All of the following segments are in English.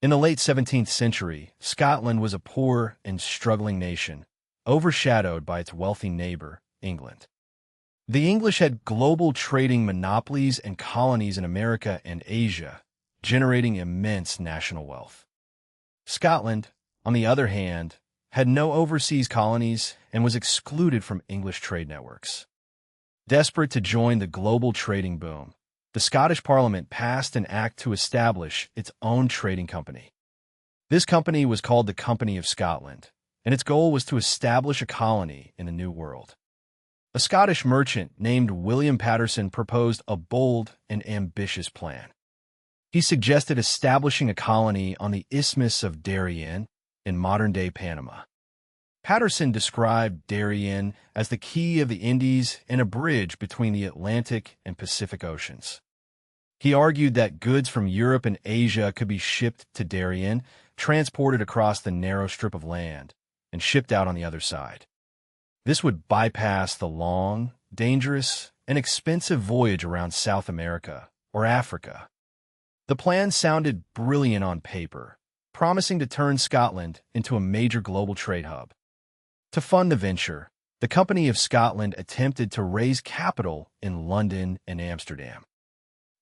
In the late 17th century, Scotland was a poor and struggling nation, overshadowed by its wealthy neighbor, England. The English had global trading monopolies and colonies in America and Asia, generating immense national wealth. Scotland, on the other hand, had no overseas colonies and was excluded from English trade networks. Desperate to join the global trading boom, the Scottish Parliament passed an act to establish its own trading company. This company was called the Company of Scotland, and its goal was to establish a colony in the New World. A Scottish merchant named William Paterson proposed a bold and ambitious plan. He suggested establishing a colony on the Isthmus of Darien in modern-day Panama. Paterson described Darien as the key of the Indies and a bridge between the Atlantic and Pacific Oceans. He argued that goods from Europe and Asia could be shipped to Darien, transported across the narrow strip of land, and shipped out on the other side. This would bypass the long, dangerous, and expensive voyage around South America or Africa. The plan sounded brilliant on paper, promising to turn Scotland into a major global trade hub. To fund the venture, the Company of Scotland attempted to raise capital in London and Amsterdam.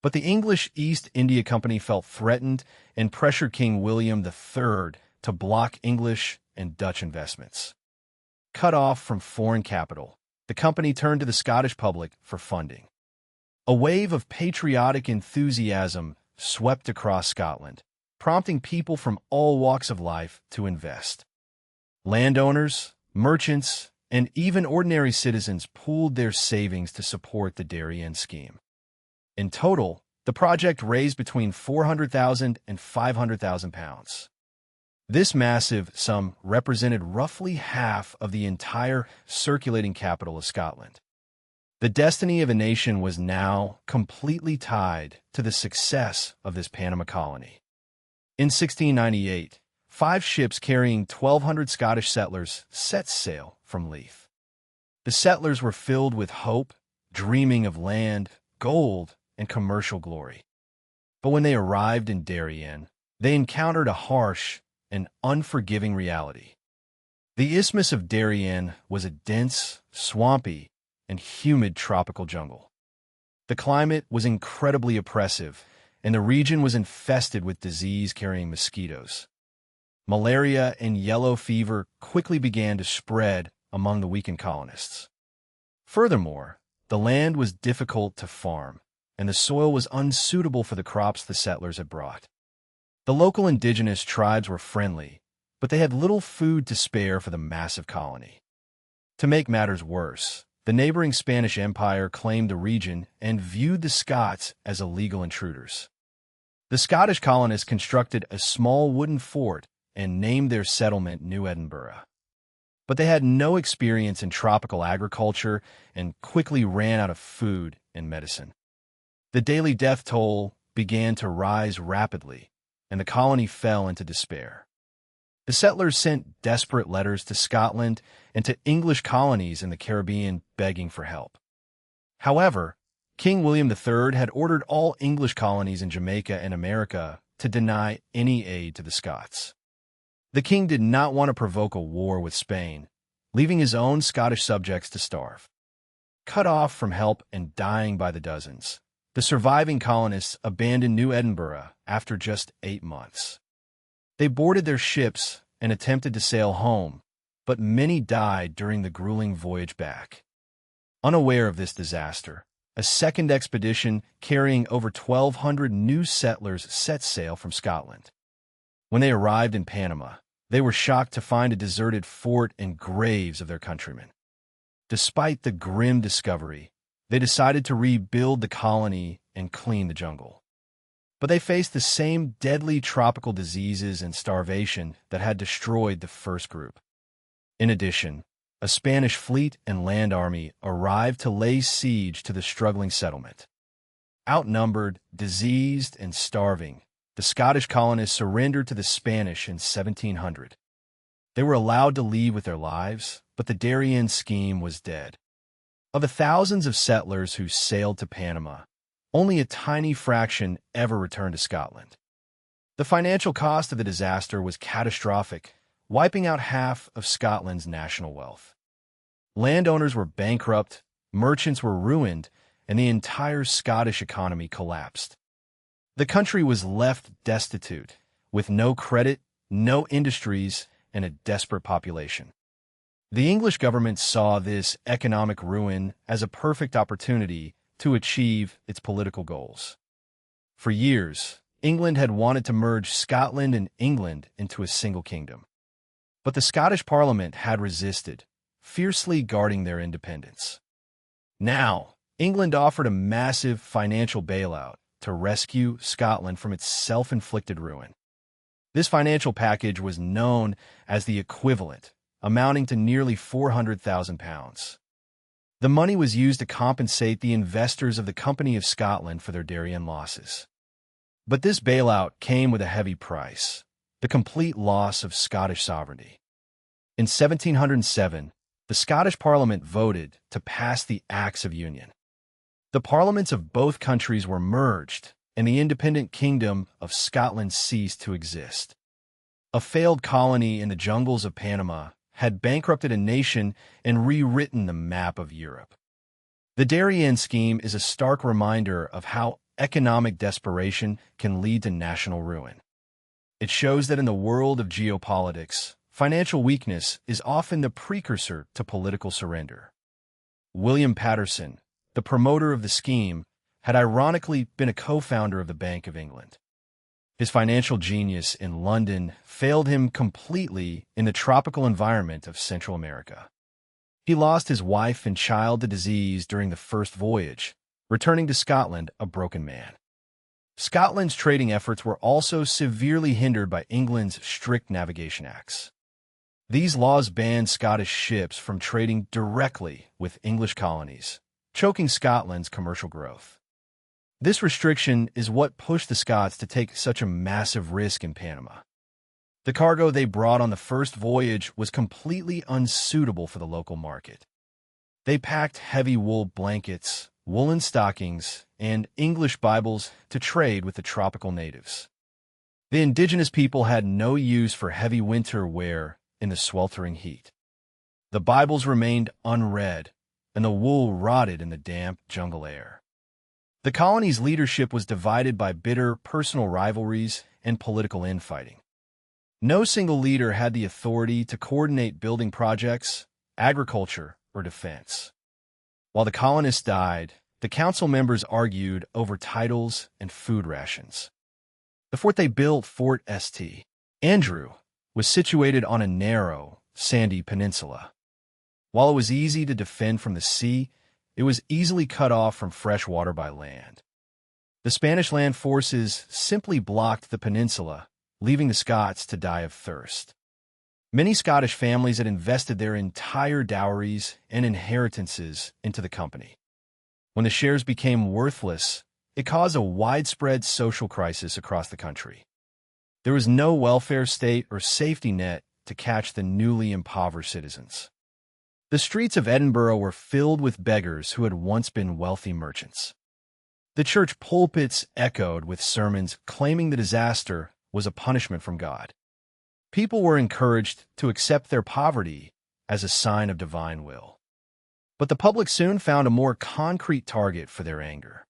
But the English East India Company felt threatened and pressured King William III to block English and Dutch investments. Cut off from foreign capital, the company turned to the Scottish public for funding. A wave of patriotic enthusiasm swept across Scotland, prompting people from all walks of life to invest. Landowners, merchants, and even ordinary citizens pooled their savings to support the Darien Scheme. In total, the project raised between £400,000 and £500,000. This massive sum represented roughly half of the entire circulating capital of Scotland. The destiny of a nation was now completely tied to the success of this Panama colony. In 1698, 5 ships carrying 1,200 Scottish settlers set sail from Leith. The settlers were filled with hope, dreaming of land, gold, and commercial glory. But when they arrived in Darien, they encountered a harsh and unforgiving reality. The Isthmus of Darien was a dense, swampy, and humid tropical jungle. The climate was incredibly oppressive, and the region was infested with disease-carrying mosquitoes. Malaria and yellow fever quickly began to spread among the weakened colonists. Furthermore, the land was difficult to farm, and the soil was unsuitable for the crops the settlers had brought. The local indigenous tribes were friendly, but they had little food to spare for the massive colony. To make matters worse, the neighboring Spanish Empire claimed the region and viewed the Scots as illegal intruders. The Scottish colonists constructed a small wooden fort and named their settlement New Edinburgh. But they had no experience in tropical agriculture and quickly ran out of food and medicine. The daily death toll began to rise rapidly, and the colony fell into despair. The settlers sent desperate letters to Scotland and to English colonies in the Caribbean begging for help. However, King William III had ordered all English colonies in Jamaica and America to deny any aid to the Scots. The king did not want to provoke a war with Spain, leaving his own Scottish subjects to starve. Cut off from help and dying by the dozens, the surviving colonists abandoned New Edinburgh after just 8 months. They boarded their ships and attempted to sail home, but many died during the grueling voyage back. Unaware of this disaster, a second expedition carrying over 1,200 new settlers set sail from Scotland. When they arrived in Panama, they were shocked to find a deserted fort and graves of their countrymen. Despite the grim discovery, they decided to rebuild the colony and clean the jungle. But they faced the same deadly tropical diseases and starvation that had destroyed the first group. In addition, a Spanish fleet and land army arrived to lay siege to the struggling settlement. Outnumbered, diseased, and starving, the Scottish colonists surrendered to the Spanish in 1700. They were allowed to leave with their lives, but the Darien Scheme was dead. Of the thousands of settlers who sailed to Panama, only a tiny fraction ever returned to Scotland. The financial cost of the disaster was catastrophic, wiping out half of Scotland's national wealth. Landowners were bankrupt, merchants were ruined, and the entire Scottish economy collapsed. The country was left destitute, with no credit, no industries, and a desperate population. The English government saw this economic ruin as a perfect opportunity to achieve its political goals. For years, England had wanted to merge Scotland and England into a single kingdom. But the Scottish Parliament had resisted, fiercely guarding their independence. Now, England offered a massive financial bailout to rescue Scotland from its self-inflicted ruin. This financial package was known as the Equivalent, amounting to nearly £400,000. The money was used to compensate the investors of the Company of Scotland for their Darien losses. But this bailout came with a heavy price: the complete loss of Scottish sovereignty. In 1707, the Scottish Parliament voted to pass the Acts of Union. The parliaments of both countries were merged, and the independent Kingdom of Scotland ceased to exist. A failed colony in the jungles of Panama had bankrupted a nation and rewritten the map of Europe. The Darien Scheme is a stark reminder of how economic desperation can lead to national ruin. It shows that in the world of geopolitics, financial weakness is often the precursor to political surrender. William Paterson, the promoter of the scheme, had ironically been a co-founder of the Bank of England. His financial genius in London failed him completely in the tropical environment of Central America. He lost his wife and child to disease during the first voyage, returning to Scotland a broken man. Scotland's trading efforts were also severely hindered by England's strict navigation acts. These laws banned Scottish ships from trading directly with English colonies, choking Scotland's commercial growth. This restriction is what pushed the Scots to take such a massive risk in Panama. The cargo they brought on the first voyage was completely unsuitable for the local market. They packed heavy wool blankets, woolen stockings, and English Bibles to trade with the tropical natives. The indigenous people had no use for heavy winter wear in the sweltering heat. The Bibles remained unread, and the wool rotted in the damp jungle air. The colony's leadership was divided by bitter personal rivalries and political infighting. No single leader had the authority to coordinate building projects, agriculture, or defense. While the colonists died, the council members argued over titles and food rations. The fort they built, Fort St. Andrew, was situated on a narrow, sandy peninsula. While it was easy to defend from the sea, it was easily cut off from fresh water by land. The Spanish land forces simply blocked the peninsula, leaving the Scots to die of thirst. Many Scottish families had invested their entire dowries and inheritances into the company. When the shares became worthless, it caused a widespread social crisis across the country. There was no welfare state or safety net to catch the newly impoverished citizens. The streets of Edinburgh were filled with beggars who had once been wealthy merchants. The church pulpits echoed with sermons claiming the disaster was a punishment from God. People were encouraged to accept their poverty as a sign of divine will. But the public soon found a more concrete target for their anger.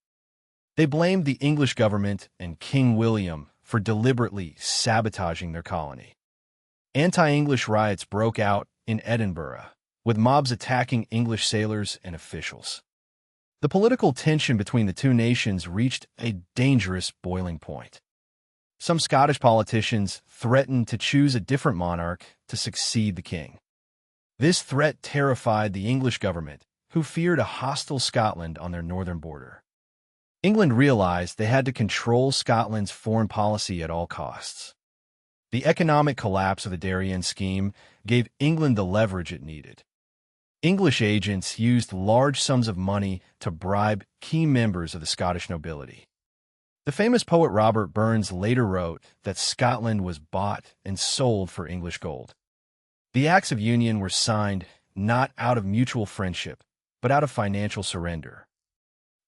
They blamed the English government and King William for deliberately sabotaging their colony. Anti-English riots broke out in Edinburgh, with mobs attacking English sailors and officials. The political tension between the two nations reached a dangerous boiling point. Some Scottish politicians threatened to choose a different monarch to succeed the king. This threat terrified the English government, who feared a hostile Scotland on their northern border. England realized they had to control Scotland's foreign policy at all costs. The economic collapse of the Darien Scheme gave England the leverage it needed. English agents used large sums of money to bribe key members of the Scottish nobility. The famous poet Robert Burns later wrote that Scotland was bought and sold for English gold. The Acts of Union were signed not out of mutual friendship, but out of financial surrender.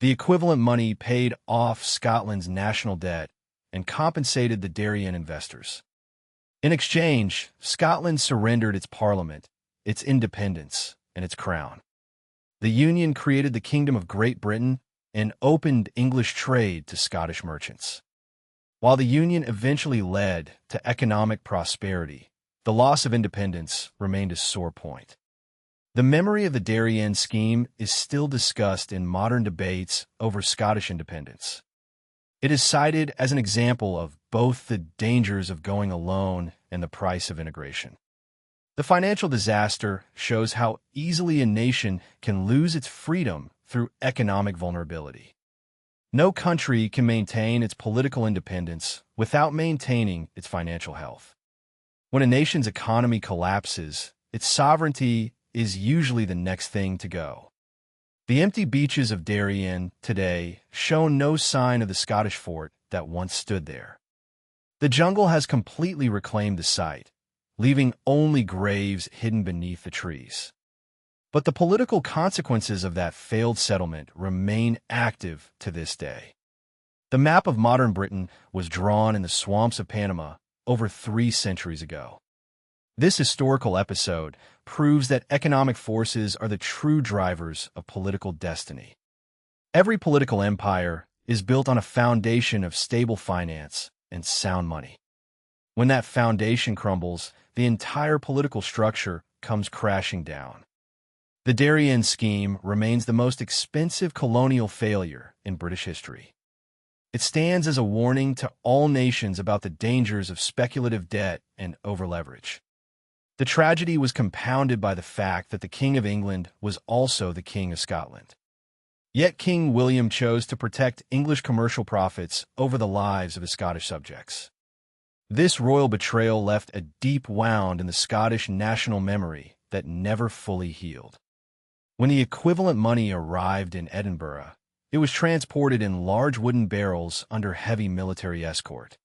The equivalent money paid off Scotland's national debt and compensated the Darien investors. In exchange, Scotland surrendered its parliament, its independence, and its crown. The Union created the Kingdom of Great Britain and opened English trade to Scottish merchants. While the Union eventually led to economic prosperity, the loss of independence remained a sore point. The memory of the Darien Scheme is still discussed in modern debates over Scottish independence. It is cited as an example of both the dangers of going alone and the price of integration. The financial disaster shows how easily a nation can lose its freedom through economic vulnerability. No country can maintain its political independence without maintaining its financial health. When a nation's economy collapses, its sovereignty is usually the next thing to go. The empty beaches of Darien today show no sign of the Scottish fort that once stood there. The jungle has completely reclaimed the site, leaving only graves hidden beneath the trees. But the political consequences of that failed settlement remain active to this day. The map of modern Britain was drawn in the swamps of Panama over 3 centuries ago. This historical episode proves that economic forces are the true drivers of political destiny. Every political empire is built on a foundation of stable finance and sound money. When that foundation crumbles, the entire political structure comes crashing down. The Darien Scheme remains the most expensive colonial failure in British history. It stands as a warning to all nations about the dangers of speculative debt and overleverage. The tragedy was compounded by the fact that the King of England was also the King of Scotland. Yet King William chose to protect English commercial profits over the lives of his Scottish subjects. This royal betrayal left a deep wound in the Scottish national memory that never fully healed. When the equivalent money arrived in Edinburgh, it was transported in large wooden barrels under heavy military escort.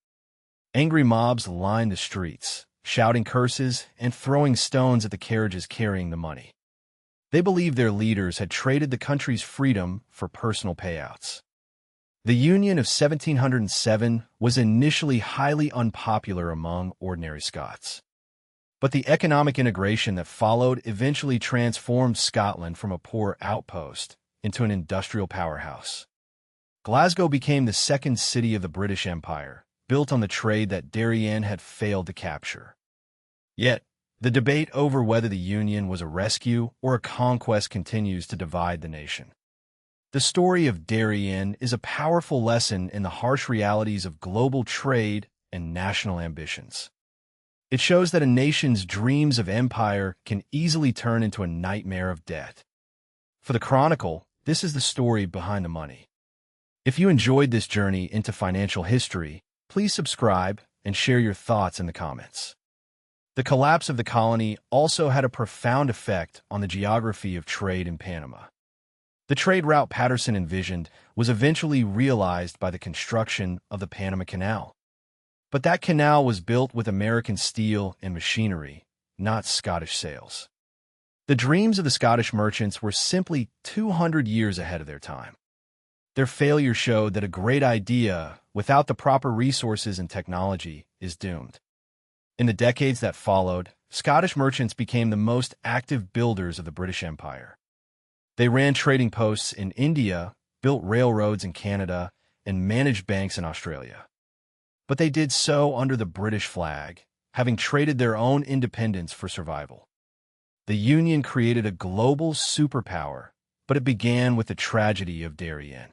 Angry mobs lined the streets, shouting curses and throwing stones at the carriages carrying the money. They believed their leaders had traded the country's freedom for personal payouts. The Union of 1707 was initially highly unpopular among ordinary Scots. But the economic integration that followed eventually transformed Scotland from a poor outpost into an industrial powerhouse. Glasgow became the second city of the British Empire, built on the trade that Darien had failed to capture. Yet, the debate over whether the Union was a rescue or a conquest continues to divide the nation. The story of Darien is a powerful lesson in the harsh realities of global trade and national ambitions. It shows that a nation's dreams of empire can easily turn into a nightmare of debt. For the Chronicle, this is the story behind the money. If you enjoyed this journey into financial history, please subscribe and share your thoughts in the comments. The collapse of the colony also had a profound effect on the geography of trade in Panama. The trade route Patterson envisioned was eventually realized by the construction of the Panama Canal. But that canal was built with American steel and machinery, not Scottish sails. The dreams of the Scottish merchants were simply 200 years ahead of their time. Their failure showed that a great idea, without the proper resources and technology, is doomed. In the decades that followed, Scottish merchants became the most active builders of the British Empire. They ran trading posts in India, built railroads in Canada, and managed banks in Australia. But they did so under the British flag, having traded their own independence for survival. The Union created a global superpower, but it began with the tragedy of Darien.